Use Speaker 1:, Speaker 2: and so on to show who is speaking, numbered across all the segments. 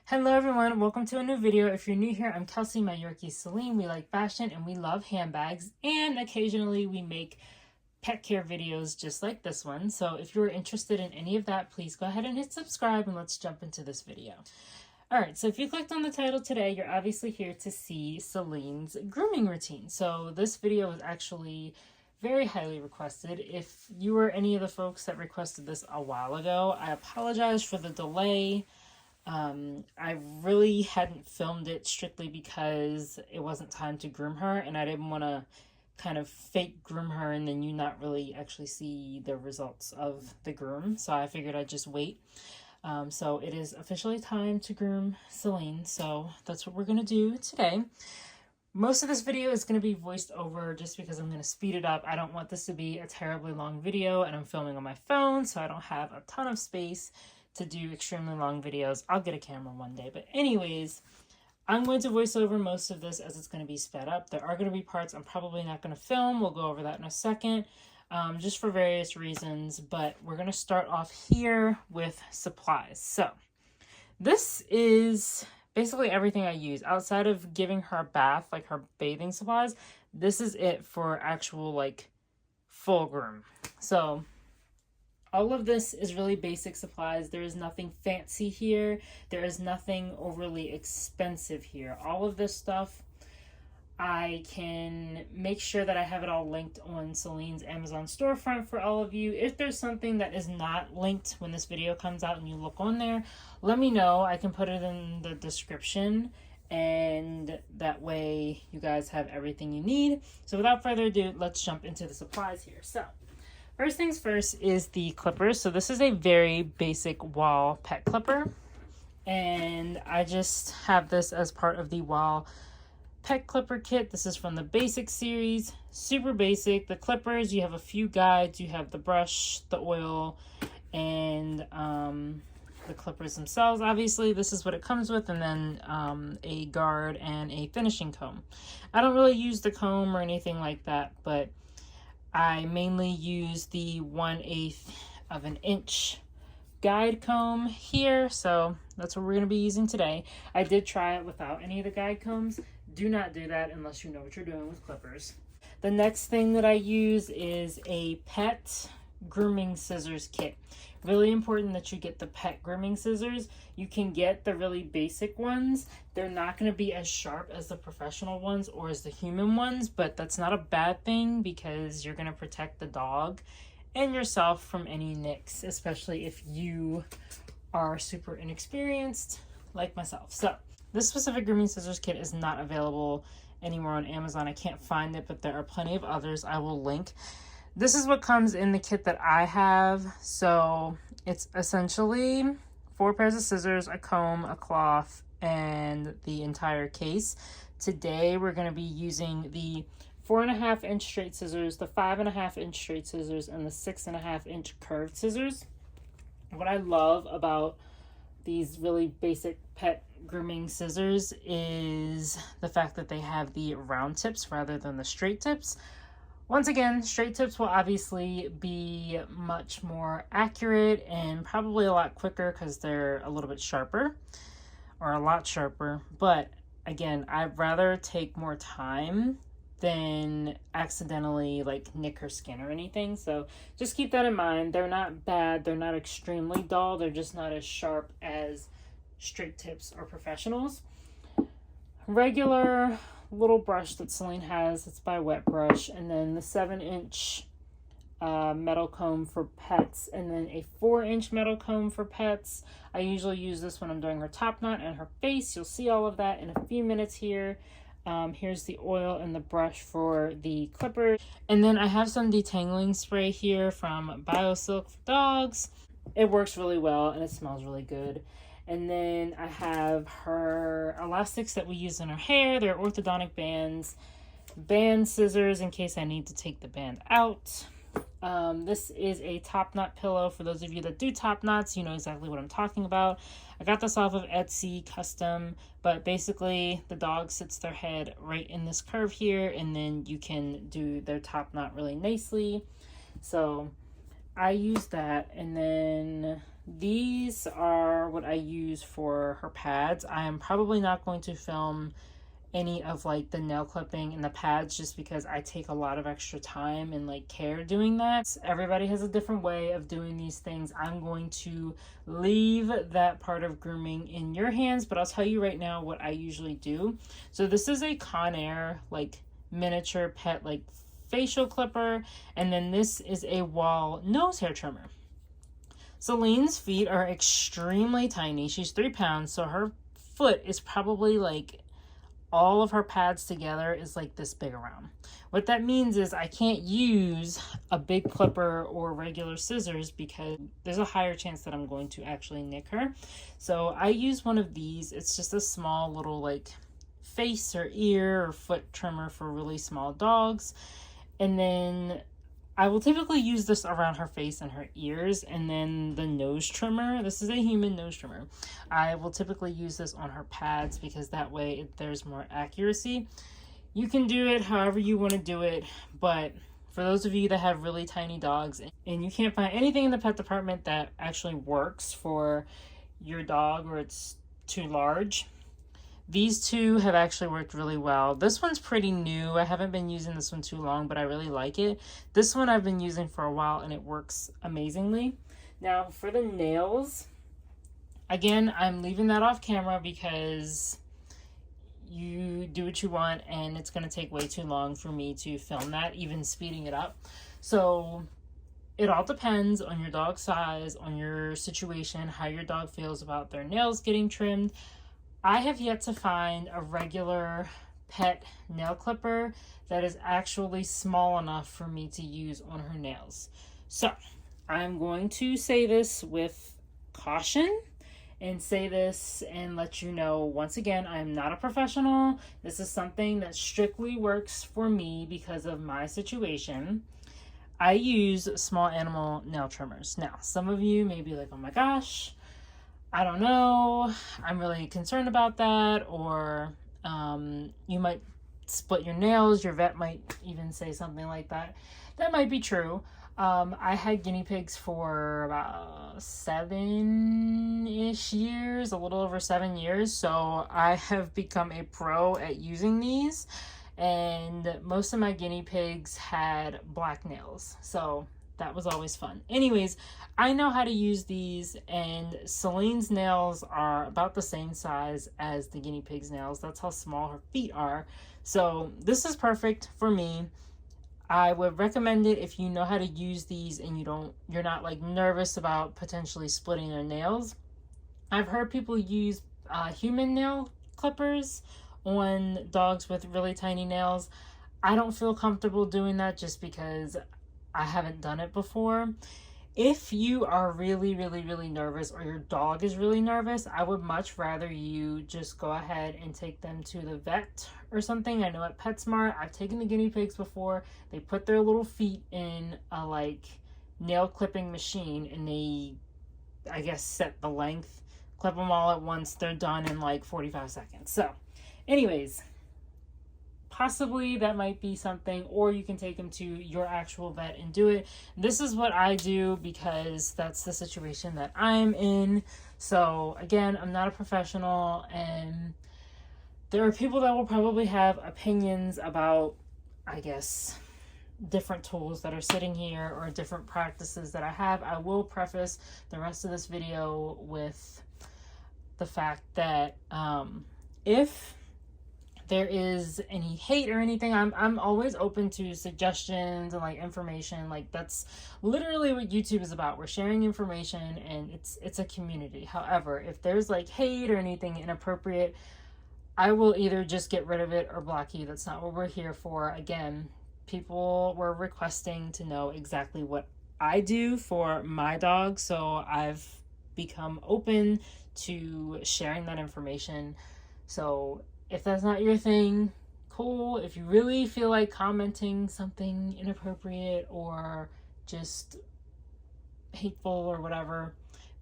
Speaker 1: Hello everyone, welcome to a new video. If you're new here, I'm Kelsey, my Yorkie Céline. We like fashion and we love handbags, and occasionally we make pet care videos just like this one. So if you're interested in any of that, please go ahead and hit subscribe and let's jump into this video. Alright, so if you clicked on the title today, you're obviously here to see Celine's grooming routine. So this video was actually very highly requested. If you were any of the folks that requested this a while ago, I apologize for the delay. I really hadn't filmed it strictly because it wasn't time to groom her, and I didn't want to kind of fake groom her and then you not really actually see the results of the groom. So I figured I'd just wait. So it is officially time to groom Céline. So that's what we're going to do today. Most of this video is going to be voiced over just because I'm going to speed it up. I don't want this to be a terribly long video, and I'm filming on my phone, so I don't have a ton of space to do extremely long videos. I'll get a camera one day. But anyways, I'm going to voice over most of this as it's going to be sped up. There are going to be parts I'm probably not going to film. We'll go over that in a second, just for various reasons. But we're going to start off here with supplies. So this is basically everything I use. Outside of giving her a bath, like her bathing supplies, this is it for actual, like, full groom. So all of this is really basic supplies. There is nothing fancy here. There is nothing overly expensive here. All of this stuff, I can make sure that I have it all linked on Celine's Amazon storefront for all of you. If there's something that is not linked when this video comes out and you look on there, let me know. I can put it in the description, and that way you guys have everything you need. So without further ado, let's jump into the supplies here. So first things first is the clippers. So this is a very basic wall pet clipper, and I just have this as part of the wall pet clipper kit. This is from the basic series, super basic. The clippers, you have a few guides. You have the brush, the oil, and the clippers themselves. Obviously, this is what it comes with, and then a guard and a finishing comb. I don't really use the comb or anything like that, but I mainly use the 1/8 of an inch guide comb here, so that's what we're going to be using today. I did try it without any of the guide combs. Do not do that unless you know what you're doing with clippers. The next thing that I use is a pet grooming scissors kit. Really important that you get the pet grooming scissors. You can get the really basic ones. They're not going to be as sharp as the professional ones or as the human ones, but that's not a bad thing because you're going to protect the dog and yourself from any nicks, especially if you are super inexperienced like myself. So this specific grooming scissors kit is not available anymore on Amazon. I can't find it, but there are plenty of others I will link. This is what comes in the kit that I have. So it's essentially 4 pairs of scissors, a comb, a cloth, and the entire case. Today we're going to be using the 4.5 inch straight scissors, the 5.5 inch straight scissors, and the 6.5 inch curved scissors. What I love about these really basic pet grooming scissors is the fact that they have the round tips rather than the straight tips. Once again, straight tips will obviously be much more accurate and probably a lot quicker because they're a little bit sharper, or a lot sharper. But again, I'd rather take more time than accidentally like nick her skin or anything. So just keep that in mind. They're not bad. They're not extremely dull. They're just not as sharp as straight tips or professionals. Regular little brush that Céline has, it's by Wet Brush, and then the 7-inch metal comb for pets, and then a 4-inch metal comb for pets. I usually use this when I'm doing her top knot and her face. You'll see all of that in a few minutes here. Here's the oil and the brush for the clipper. And then I have some detangling spray here from BioSilk for dogs. It works really well and it smells really good. And then I have her elastics that we use in her hair. They're orthodontic bands, band scissors in case I need to take the band out. This is a top knot pillow. For those of you that do top knots, you know exactly what I'm talking about. I got this off of Etsy custom, but basically the dog sits their head right in this curve here, and then you can do their top knot really nicely. So I use that, and then these are what I use for her pads. I am probably not going to film any of like the nail clipping and the pads just because I take a lot of extra time and like care doing that. Everybody has a different way of doing these things. I'm going to leave that part of grooming in your hands, but I'll tell you right now what I usually do. So this is a Conair like miniature pet like facial clipper, and then this is a Wall nose hair trimmer. Celine's feet are extremely tiny. She's 3 pounds, so her foot is probably like all of her pads together is like this big around. What that means is I can't use a big clipper or regular scissors because there's a higher chance that I'm going to actually nick her. So I use one of these. It's just a small little like face or ear or foot trimmer for really small dogs. And then I will typically use this around her face and her ears, and then the nose trimmer. This is a human nose trimmer. I will typically use this on her pads because that way there's more accuracy. You can do it however you want to do it, but for those of you that have really tiny dogs and you can't find anything in the pet department that actually works for your dog or it's too large, these two have actually worked really well. This one's pretty new. I haven't been using this one too long, but I really like it. This one I've been using for a while and it works amazingly. Now for the nails, again, I'm leaving that off camera because you do what you want and it's going to take way too long for me to film that, even speeding it up. So it all depends on your dog's size, on your situation, how your dog feels about their nails getting trimmed. I have yet to find a regular pet nail clipper that is actually small enough for me to use on her nails. So I'm going to say this with caution and say this and let you know, once again, I'm not a professional. This is something that strictly works for me because of my situation. I use small animal nail trimmers. Now, some of you may be like, oh my gosh, I don't know, I'm really concerned about that, or you might split your nails. Your vet might even say something like that. That might be true. I had guinea pigs for about 7-ish years, a little over 7 years, so I have become a pro at using these, and most of my guinea pigs had black nails, so that was always fun. Anyways, I know how to use these, and Celine's nails are about the same size as the guinea pig's nails. That's how small her feet are. So this is perfect for me. I would recommend it if you know how to use these and you're not like nervous about potentially splitting their nails. I've heard people use human nail clippers on dogs with really tiny nails. I don't feel comfortable doing that just because I haven't done it before. If you are really nervous, or your dog is really nervous, I would much rather you just go ahead and take them to the vet or something. I know at PetSmart, I've taken the guinea pigs before. They put their little feet in a like nail clipping machine and they, I guess, set the length, clip them all at once. They're done in like 45 seconds. So anyways, possibly that might be something, or you can take them to your actual vet and do it. This is what I do because that's the situation that I'm in. So again, I'm not a professional, and there are people that will probably have opinions about, I guess, different tools that are sitting here or different practices that I have. I will preface the rest of this video with the fact that if there is any hate or anything, I'm always open to suggestions and like information. Like that's literally what YouTube is about. We're sharing information and it's a community. However, if there's like hate or anything inappropriate, I will either just get rid of it or block you. That's not what we're here for. Again, people were requesting to know exactly what I do for my dog, so I've become open to sharing that information. So if that's not your thing, cool. If you really feel like commenting something inappropriate or just hateful or whatever,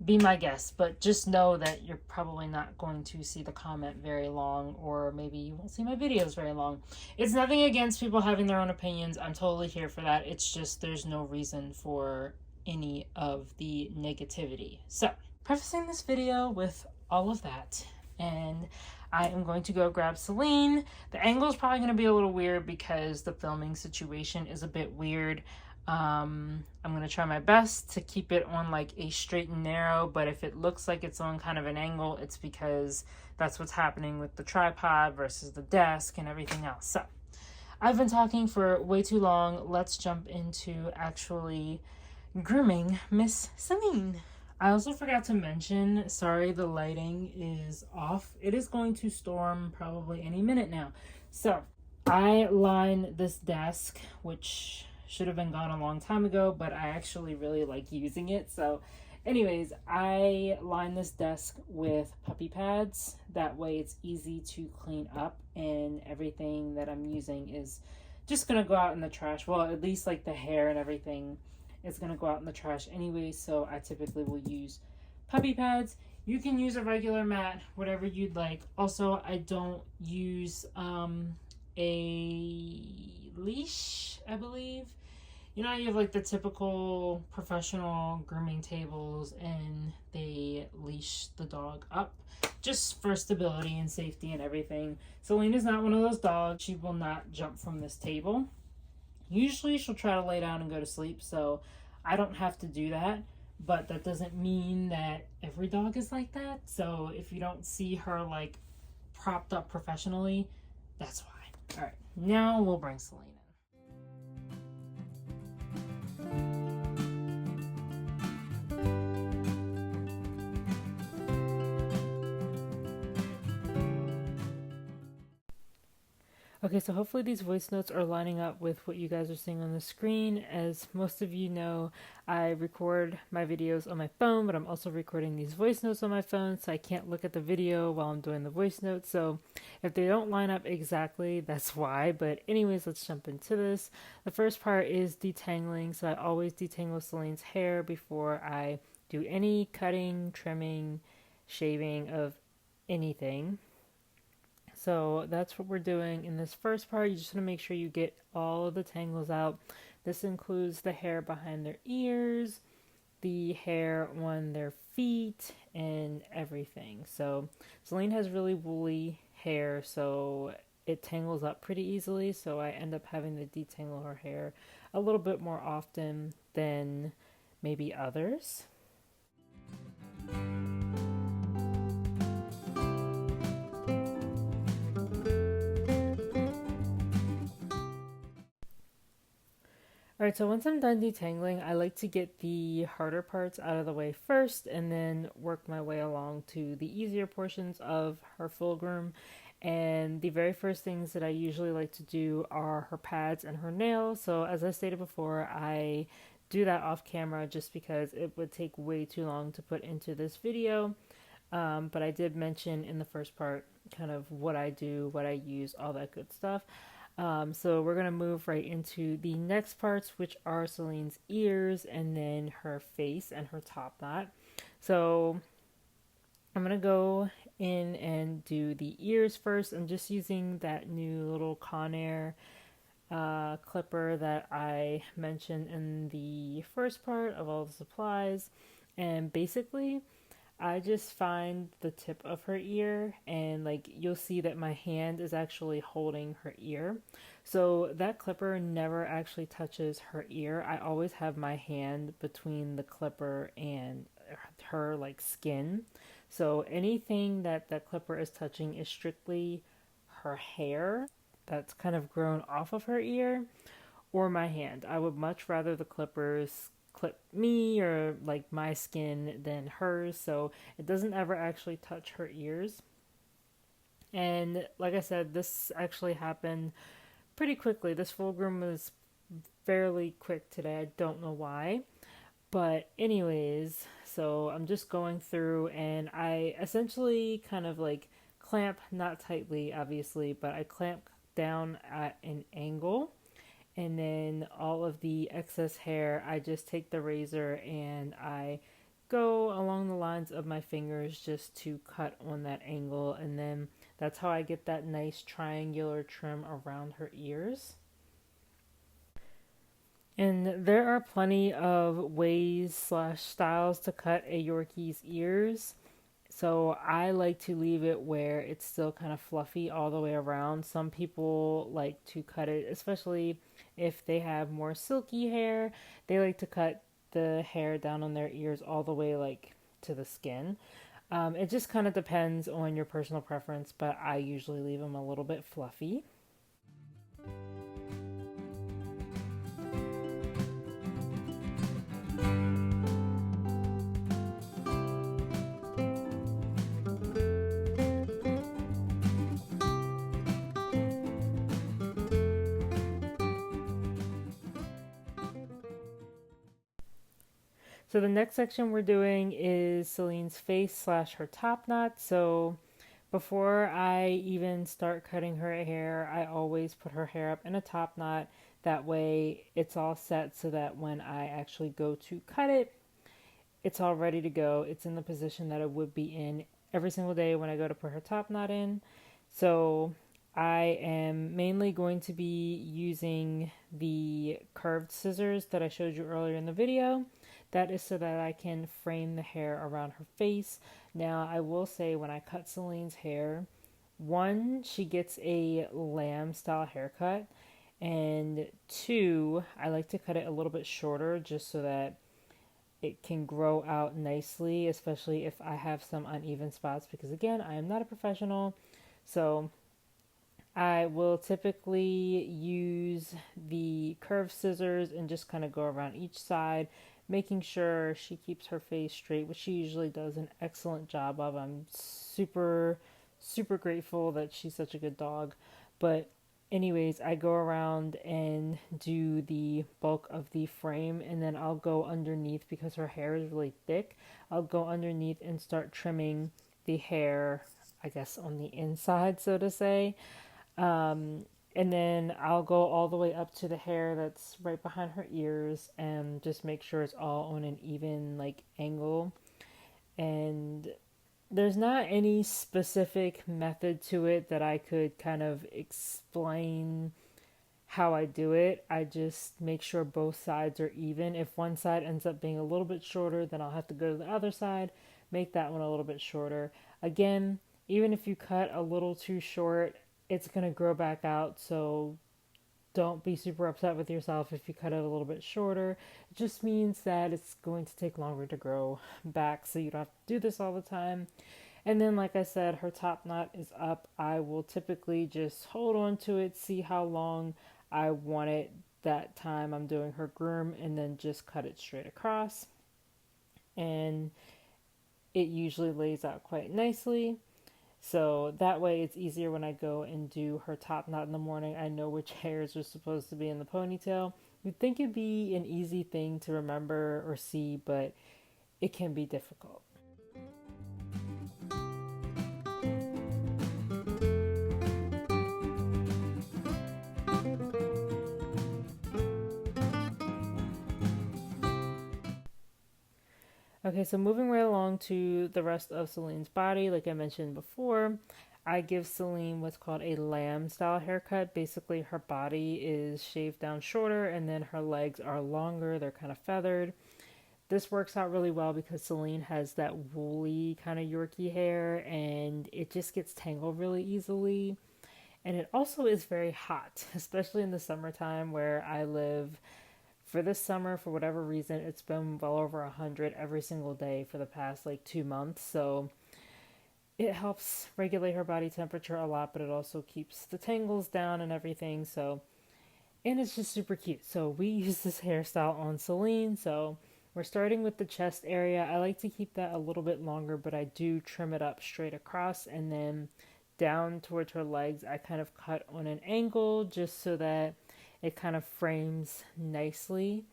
Speaker 1: be my guest. But just know that you're probably not going to see the comment very long, or maybe you won't see my videos very long. It's nothing against people having their own opinions. I'm totally here for that. It's just there's no reason for any of the negativity. So, prefacing this video with all of that, and I am going to go grab Céline. The angle is probably going to be a little weird because the filming situation is a bit weird. I'm going to try my best to keep it on like a straight and narrow, but if it looks like it's on kind of an angle, it's because that's what's happening with the tripod versus the desk and everything else. So I've been talking for way too long. Let's jump into actually grooming Miss Céline. I also forgot to mention, sorry, the lighting is off. It is going to storm probably any minute now. So I line this desk, which should have been gone a long time ago, but I actually really like using it. So anyways, I line this desk with puppy pads. That way it's easy to clean up, and everything that I'm using is just gonna go out in the trash. Well, at least like the hair and everything is gonna go out in the trash anyway, so I typically will use puppy pads. You can use a regular mat, whatever you'd like. Also, I don't use a leash, I believe. You know, you have like the typical professional grooming tables and they leash the dog up just for stability and safety and everything. Céline is not one of those dogs. She will not jump from this table. Usually she'll try to lay down and go to sleep, so I don't have to do that. But that doesn't mean that every dog is like that. So if you don't see her like propped up professionally, that's why. All right, now we'll bring Céline in. Okay, so hopefully these voice notes are lining up with what you guys are seeing on the screen. As most of you know, I record my videos on my phone, but I'm also recording these voice notes on my phone, so I can't look at the video while I'm doing the voice notes. So if they don't line up exactly, that's why. But anyways, let's jump into this. The first part is detangling. So I always detangle Celine's hair before I do any cutting, trimming, shaving of anything. So that's what we're doing in this first part. You just want to make sure you get all of the tangles out. This includes the hair behind their ears, the hair on their feet, and everything. So Céline has really woolly hair, so it tangles up pretty easily. So I end up having to detangle her hair a little bit more often than maybe others. Alright, so once I'm done detangling, I like to get the harder parts out of the way first and then work my way along to the easier portions of her full groom. And the very first things that I usually like to do are her pads and her nails. So as I stated before, I do that off camera just because it would take way too long to put into this video. But I did mention in the first part kind of what I do, what I use, all that good stuff. So we're going to move right into the next parts, which are Celine's ears and then her face and her top knot. So I'm going to go in and do the ears first. I'm just using that new little Conair clipper that I mentioned in the first part of all the supplies. And basically, I just find the tip of her ear, and like you'll see that my hand is actually holding her ear. So that clipper never actually touches her ear. I always have my hand between the clipper and her like skin. So anything that that clipper is touching is strictly her hair that's kind of grown off of her ear or my hand. I would much rather the clippers clip me or like my skin than hers, so it doesn't ever actually touch her ears. And like I said, this actually happened pretty quickly. This full groom was fairly quick today. I don't know why. But anyways, so I'm just going through and I essentially kind of like clamp, not tightly obviously, but I clamp down at an angle, and then all of the excess hair, I just take the razor and I go along the lines of my fingers just to cut on that angle, and then that's how I get that nice triangular trim around her ears. And there are plenty of ways slash styles to cut a Yorkie's ears. So I like to leave it where it's still kind of fluffy all the way around. Some people like to cut it, especially if they have more silky hair, they like to cut the hair down on their ears all the way like to the skin. It just kind of depends on your personal preference, but I usually leave them a little bit fluffy. So the next section we're doing is Celine's face slash her top knot. So before I even start cutting her hair, I always put her hair up in a top knot. That way it's all set so that when I actually go to cut it, it's all ready to go. It's in the position that it would be in every single day when I go to put her top knot in. So I am mainly going to be using the curved scissors that I showed you earlier in the video. That is so that I can frame the hair around her face. Now, I will say when I cut Celine's hair, one, she gets a lamb style haircut, and two, I like to cut it a little bit shorter just so that it can grow out nicely, especially if I have some uneven spots, because again, I am not a professional. So I will typically use the curved scissors and just kind of go around each side, making sure she keeps her face straight, which she usually does an excellent job of. I'm super grateful that she's such a good dog. But anyways, I go around and do the bulk of the frame, and then I'll go underneath because her hair is really thick. I'll go underneath and start trimming the hair, I guess, on the inside, so to say. And then I'll go all the way up to the hair that's right behind her ears and just make sure it's all on an even like angle. And there's not any specific method to it that I could kind of explain how I do it. I just make sure both sides are even. If one side ends up being a little bit shorter, then I'll have to go to the other side, make that one a little bit shorter. Again, even if you cut a little too short, it's going to grow back out. So don't be super upset with yourself if you cut it a little bit shorter. It just means that it's going to take longer to grow back, so you don't have to do this all the time. And then, like I said, her top knot is up. I will typically just hold on to it, see how long I want it that time I'm doing her groom, and then just cut it straight across. And it usually lays out quite nicely. So that way it's easier when I go and do her top knot in the morning. I know which hairs are supposed to be in the ponytail. You'd think it'd be an easy thing to remember or see, but it can be difficult. Okay, so moving right along to the rest of Celine's body, like I mentioned before, I give Celine what's called a lamb style haircut. Basically, her body is shaved down shorter and then her legs are longer, they're kind of feathered. This works out really well because Celine has that woolly kind of Yorkie hair and it just gets tangled really easily. And it also is very hot, especially in the summertime where I live. For this summer, for whatever reason, it's been well over 100 every single day for the past like 2 months. So it helps regulate her body temperature a lot, but it also keeps the tangles down and everything. So, and it's just super cute. So we use this hairstyle on Celine. So we're starting with the chest area. I like to keep that a little bit longer, but I do trim it up straight across and then down towards her legs. I kind of cut on an angle just so that it kind of frames nicely.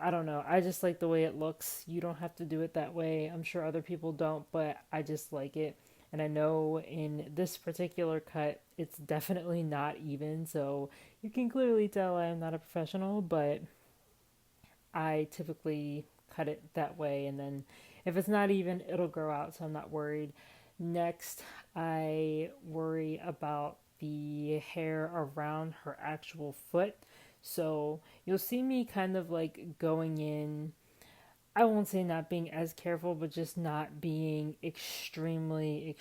Speaker 1: I don't know. I just like the way it looks. You don't have to do it that way. I'm sure other people don't, but I just like it. And I know in this particular cut, it's definitely not even. So you can clearly tell I'm not a professional, but I typically cut it that way. And then if it's not even, it'll grow out. So I'm not worried. Next, I worry about the hair around her actual foot. So you'll see me kind of like going in, I won't say not being as careful, but just not being extremely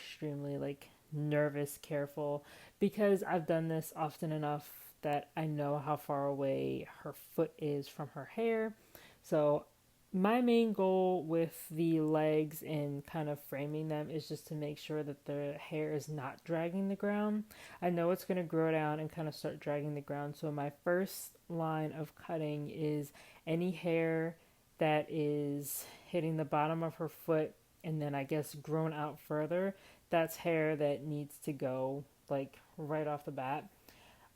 Speaker 1: like nervous careful, because I've done this often enough that I know how far away her foot is from her hair. So my main goal with the legs and kind of framing them is just to make sure that the hair is not dragging the ground. I know it's going to grow down and kind of start dragging the ground. So my first line of cutting is any hair that is hitting the bottom of her foot and then I guess grown out further. That's hair that needs to go like right off the bat.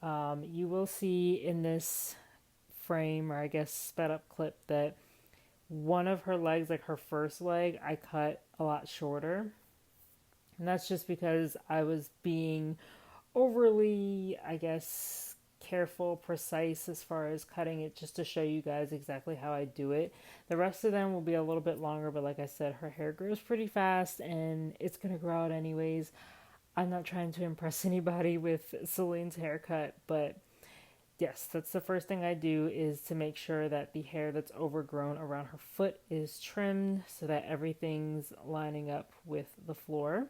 Speaker 1: You will see in this frame, or I guess sped up clip, that one of her legs, like her first leg, I cut a lot shorter. And that's just because I was being overly, I guess, careful, precise as far as cutting it, just to show you guys exactly how I do it. The rest of them will be a little bit longer, but like I said, her hair grows pretty fast and it's going to grow out anyways. I'm not trying to impress anybody with Celine's haircut, but yes, that's the first thing I do, is to make sure that the hair that's overgrown around her foot is trimmed so that everything's lining up with the floor.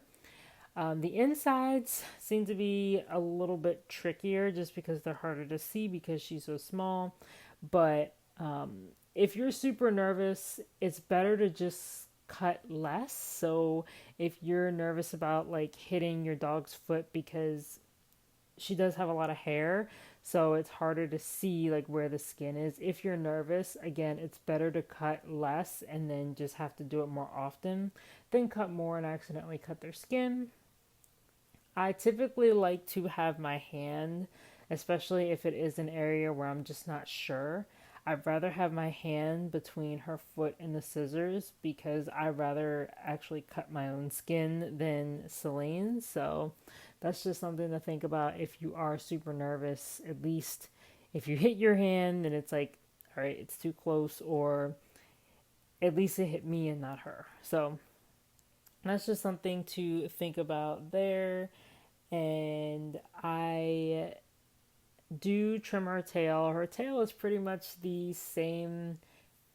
Speaker 1: The insides seem to be a little bit trickier just because they're harder to see because she's so small. But if you're super nervous, it's better to just cut less. So if you're nervous about like hitting your dog's foot, because she does have a lot of hair, so it's harder to see like where the skin is. If you're nervous, again, it's better to cut less and then just have to do it more often than cut more and accidentally cut their skin. I typically like to have my hand, especially if it is an area where I'm just not sure. I'd rather have my hand between her foot and the scissors because I'd rather actually cut my own skin than Celine. So that's just something to think about if you are super nervous. At least if you hit your hand and it's like, all right, it's too close, or at least it hit me and not her. So that's just something to think about there. And I do trim her tail. Her tail is pretty much the same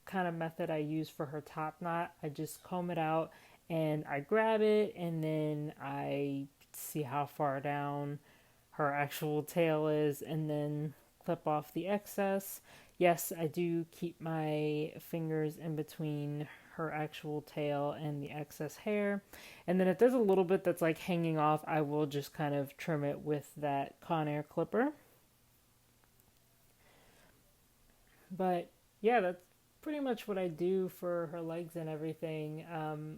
Speaker 1: kind of method I use for her top knot. I just comb it out and I grab it and then I see how far down her actual tail is and then clip off the excess. Yes, I do keep my fingers in between her actual tail and the excess hair. And then if there's a little bit that's like hanging off, I will just kind of trim it with that Conair clipper. But yeah, that's pretty much what I do for her legs and everything.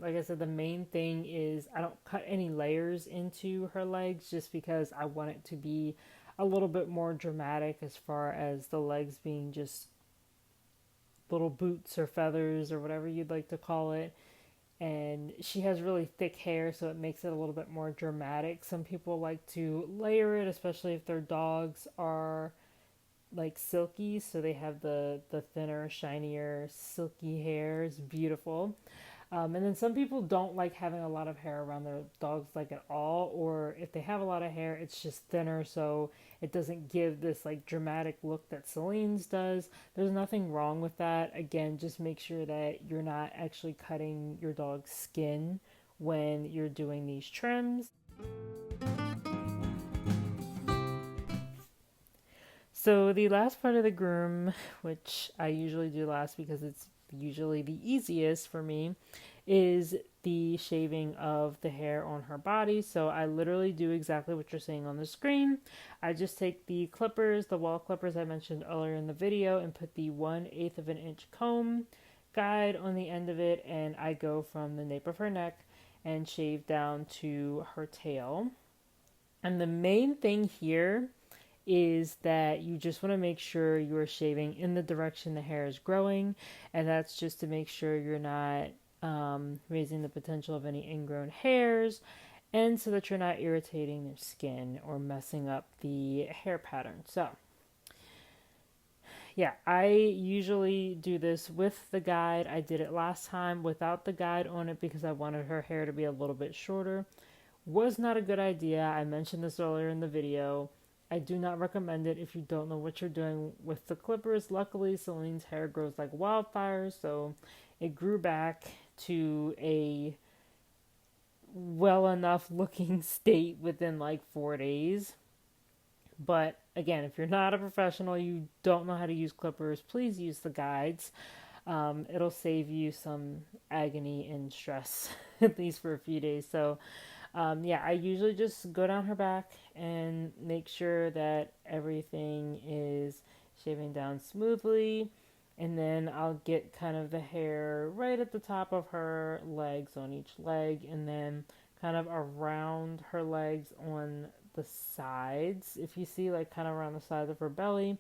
Speaker 1: Like I said, the main thing is I don't cut any layers into her legs just because I want it to be a little bit more dramatic as far as the legs being just little boots or feathers or whatever you'd like to call it. And she has really thick hair, so it makes it a little bit more dramatic. Some people like to layer it, especially if their dogs are like silky, so they have the thinner, shinier, silky hair. It's beautiful. And then some people don't like having a lot of hair around their dogs like at all, or if they have a lot of hair, it's just thinner, so it doesn't give this like dramatic look that Celine's does. There's nothing wrong with that. Again, just make sure that you're not actually cutting your dog's skin when you're doing these trims. So the last part of the groom, which I usually do last because it's usually the easiest for me, is the shaving of the hair on her body. So I literally do exactly what you're seeing on the screen. I just take the clippers, the wall clippers I mentioned earlier in the video, and put the 1/8 of an inch comb guide on the end of it, and I go from the nape of her neck and shave down to her tail. And the main thing here is that you just want to make sure you are shaving in the direction the hair is growing, and that's just to make sure you're not raising the potential of any ingrown hairs, and so that you're not irritating their skin or messing up the hair pattern. So yeah, I usually do this with the guide. I did it last time without the guide on it because I wanted her hair to be a little bit shorter. Was not a good idea. I mentioned this earlier in the video. I do not recommend it if you don't know what you're doing with the clippers. Luckily, Celine's hair grows like wildfire, so it grew back to a well enough looking state within like 4 days. But again, if you're not a professional, you don't know how to use clippers, please use the guides. It'll save you some agony and stress, at least for a few days. So, yeah, I usually just go down her back and make sure that everything is shaving down smoothly. And then I'll get kind of the hair right at the top of her legs on each leg, and then kind of around her legs on the sides. If you see, like, kind of around the sides of her belly.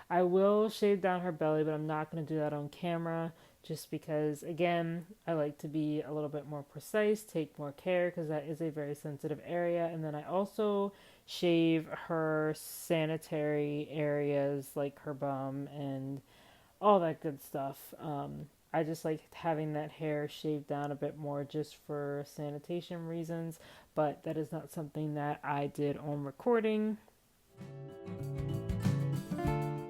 Speaker 1: I will shave down her belly, but I'm not going to do that on camera just because, again, I like to be a little bit more precise, take more care because that is a very sensitive area. And then I also shave her sanitary areas like her bum and all that good stuff. I just like having that hair shaved down a bit more just for sanitation reasons, but that is not something that I did on recording.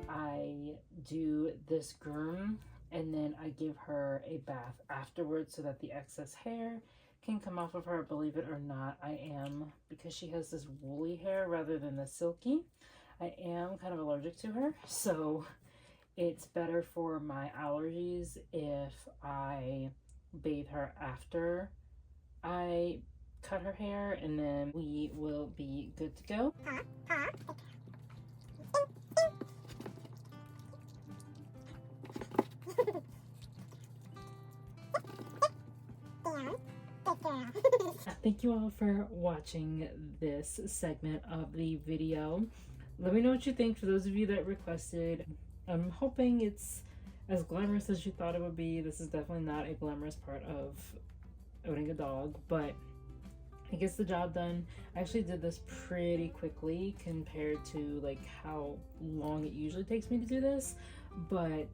Speaker 1: I do this groom and then I give her a bath afterwards so that the excess hair can come off of her. Believe it or not, I am, because she has this woolly hair rather than the silky, I am kind of allergic to her, so it's better for my allergies if I bathe her after I cut her hair, and then we will be good to go. Thank you all for watching this segment of the video. Let me know what you think for those of you that requested. I'm hoping it's as glamorous as you thought it would be. This is definitely not a glamorous part of owning a dog, but it gets the job done. I actually did this pretty quickly compared to like how long it usually takes me to do this, but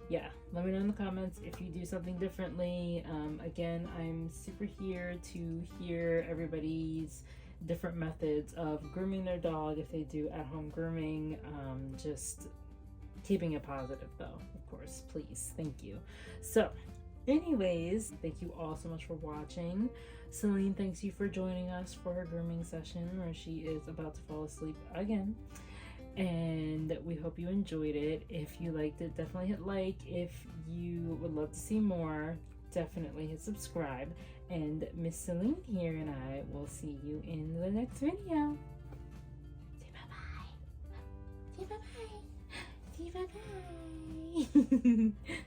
Speaker 1: yeah, let me know in the comments if you do something differently. Again, I'm super here to hear everybody's different methods of grooming their dog if they do at-home grooming. Just keeping it positive though, of course, please. Thank you. So anyways, thank you all so much for watching. Céline, thanks you for joining us for her grooming session where she is about to fall asleep again. And we hope you enjoyed it. If you liked it, definitely hit like. If you would love to see more, definitely hit subscribe. And Miss Céline here and I will see you in the next video. Say bye-bye. Say bye-bye. Say bye-bye.